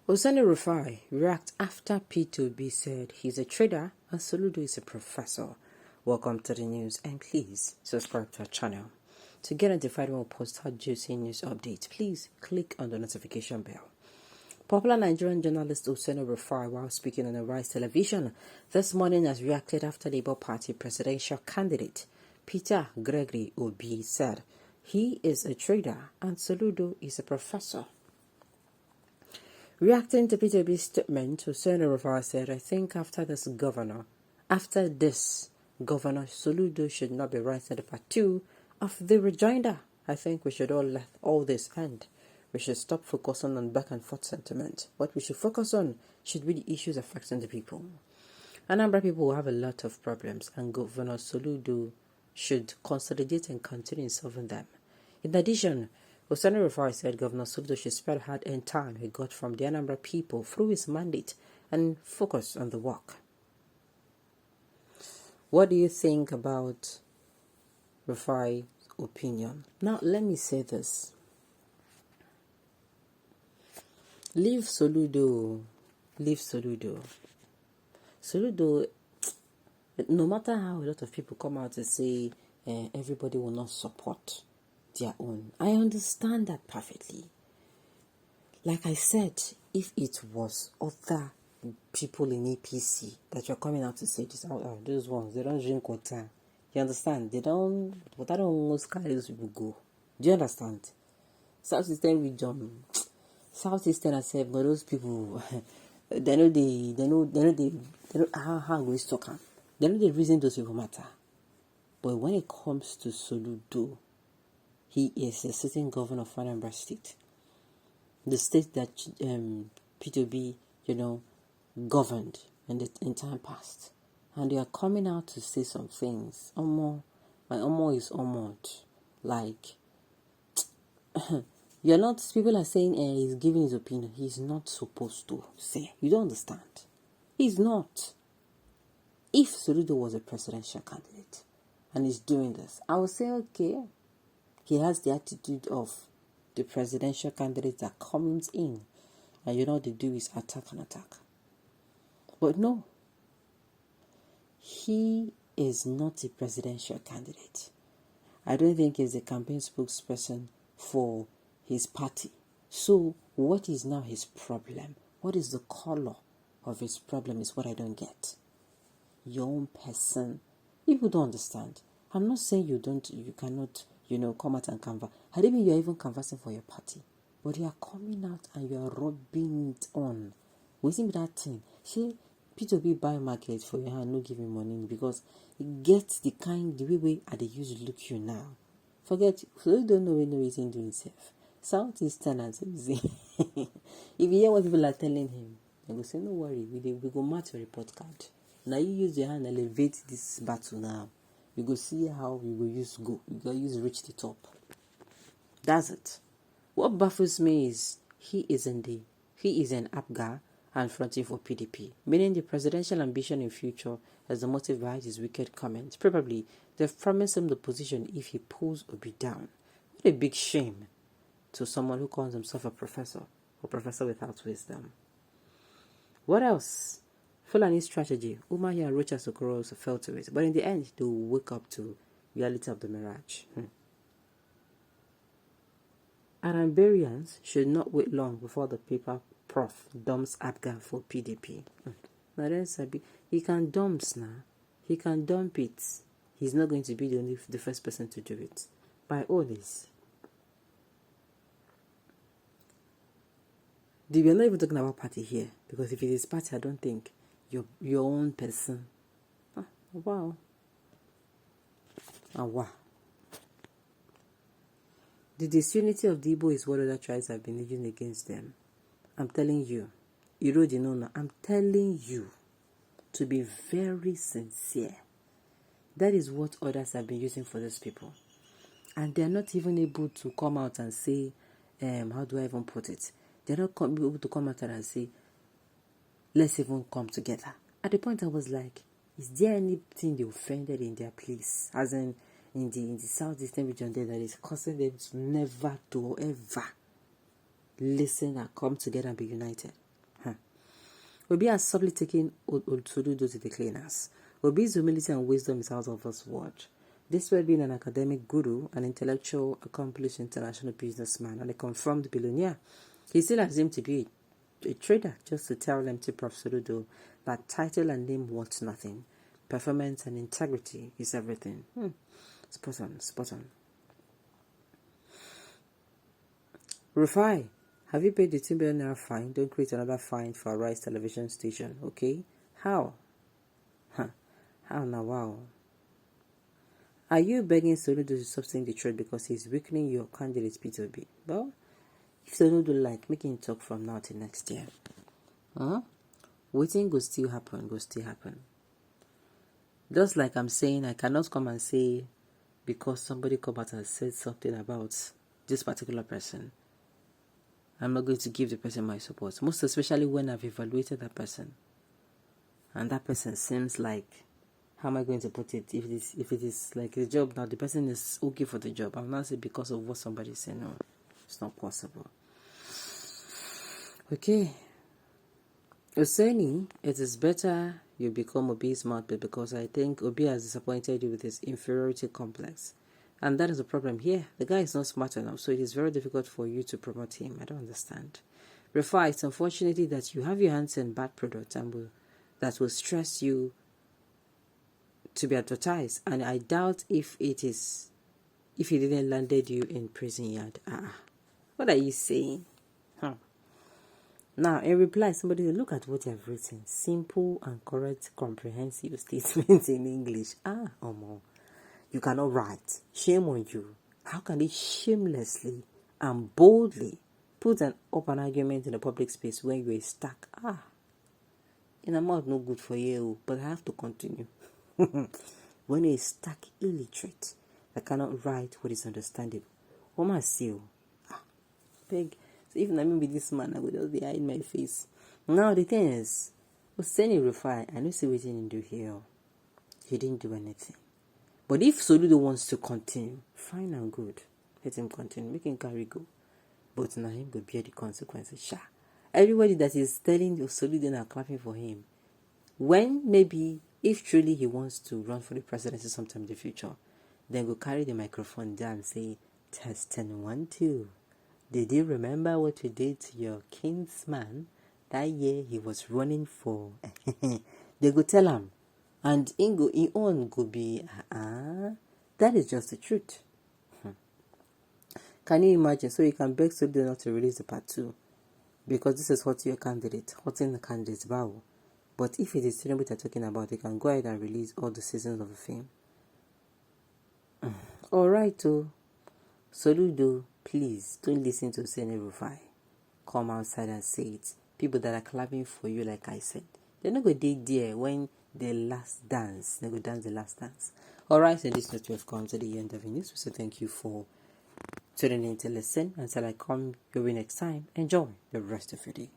Osani Rufai react after P2B said he's a trader and Soludo is a professor. Welcome to the news and please subscribe to our channel. To get notified when we post hot juicy news updates, please click on the notification bell. Popular Nigerian journalist Osani Rufai, while speaking on the Rise television this morning, has reacted after Labour Party presidential candidate Peter Gregory Obi'S said he is a trader and Soludo is a professor. Reacting to Peter Obi's statement, Osani Rufai said, I think after this, Governor Soludo should not be writing the part 2 of the rejoinder. I think we should all let all this end. We should stop focusing on back and forth sentiment. What we should focus on should be the issues affecting the people. Anambra people will have a lot of problems and Governor Soludo should consolidate and continue solving them. In addition, Osani Rufai said Governor Soludo should spend hard-earned time he got from the Anambra people through his mandate and focus on the work. What do you think about Rufai's opinion? Now, let me say this. Leave Soludo. Soludo, no matter how a lot of people come out and say everybody will not support their own. I understand that perfectly. Like I said, if it was other people in APC that you're coming out to say this, those ones, they don't drink water. You understand? They don't, but I don't almost carry those people go. Do you understand? Southeastern region, Southeastern I said, but those people, they know how we talk them. They know the reason those people matter. But when it comes to Soludo, he is a sitting governor of Anambra State, the state that P2B, governed in time past, and they are coming out to say some things. My Omo is Omoed. Like, you're not. People are saying he's giving his opinion. He's not supposed to say. You don't understand. He's not. If Soludo was a presidential candidate and he's doing this, I would say okay. He has the attitude of the presidential candidate that comes in and what they do is attack and attack. But no, he is not a presidential candidate. I don't think he's a campaign spokesperson for his party. So what is now his problem? What is the color of his problem is what I don't get. Your own person. People don't understand. I'm not saying you cannot come out and canvass. I don't mean you're even canvassing for your party. But you are coming out and you are rubbing it on. Waiting that thing. See, P2B buy market for your hand, no giving money because it gets the way they use to look you now. Forget, so you don't know when no reason doing himself. Southeastern and easy. If you hear what people are telling him, they go say, no worry, we go match your report card. Now you use your hand and elevate this battle now. You go see how you go use go. You go use reach the top. That's it. What baffles me is he is in APGA and fronting for PDP, meaning the presidential ambition in future as the motive behind his wicked comments. Probably they've promised him the position if he pulls Obi down. What a big shame to someone who calls himself a professor or professor without wisdom. What else? Fulani strategy. Umahi and Rocha Sokoro also fell to it. But in the end, they will wake up to reality of the mirage. Anambarians should not wait long before the paper prof dumps APGA for PDP. He can dumps now. He can dump it. He's not going to be the first person to do it. By all this. We're not even talking about party here. Because if it is party, I don't think your own person. Wow. Wow. The disunity of the Igbo is what other tribes have been using against them. I'm telling you. I'm telling you to be very sincere. That is what others have been using for these people. And they're not even able to come out and say, how do I even put it? They're not able to come out and say, let's even come together. At the point I was like, is there anything they offended in their place? As in the southeastern region there that is causing them to never to ever listen and come together and be united. Obi has subtly taken Soludo to the cleaners. Obi's humility and wisdom is out of this world. Despite being an academic guru, an intellectual, accomplished international businessman, and a confirmed billionaire, he still has him to be a trader, just to tell empty Prof. Soludo that title and name want nothing. Performance and integrity is everything. Spot on, spot on. Rufai, have you paid the 2 billion naira fine? Don't create another fine for a Rise television station, okay? How? How now? Wow. Are you begging Soludo to stop saying the truth because he's weakening your candidate P2B? Well, if Soludo like, make him talk from now till next year. Waiting will still happen, Just like I'm saying, I cannot come and say because somebody come out and said something about this particular person, I'm not going to give the person my support. Most especially when I've evaluated that person. And that person seems like, how am I going to put it? If it is like the job now, the person is okay for the job. I'm not saying because of what somebody said. No, it's not possible. Okay. Oseni, it is better you become Obi's mouthpiece because I think Obi has disappointed you with his inferiority complex. And that is the problem here. The guy is not smart enough, so it is very difficult for you to promote him. I don't understand. Refer, it's unfortunately that you have your hands in bad products and that will stress you to be advertised. And I doubt if it didn't landed you in prison yard. What are you saying? Now, in reply, somebody will look at what you have written. Simple and correct, comprehensive statements in English. Omo. You cannot write. Shame on you. How can they shamelessly and boldly put up an argument in a public space when you're stuck? In a mouth, no good for you, but I have to continue. When you're stuck, illiterate, that cannot write what is understandable. What must you? Beg. So if I mean with this man, I would just be hiding my face. Now the thing is, Oseni Rufai, I know see what he didn't do here. He didn't do anything. But if Soludo wants to continue, fine and good. Let him continue, make him carry go. But now him go bear the consequences. Everybody that is telling Soludo and clapping for him, when maybe, if truly he wants to run for the presidency sometime in the future, then go carry the microphone down and say, testing 1, 2. Did you remember what you did to your kinsman that year he was running for? They go tell him. And in own go be, that is just the truth. Can you imagine? So you can beg Soludo not to release the part 2. Because this is hurting your candidate, hurting the candidate's bow. But if it is Tinubu they're talking about, they can go ahead and release all the seasons of the film. Alright, Soludo, please don't listen to Sene Rufai. Come outside and say it. People that are clapping for you, like I said, they're not going to be there when the last dance. They go dance the last dance. Alright, so this is we have come to the end of the news. So thank you for tuning in to listen. Until I come your way next time, enjoy the rest of your day.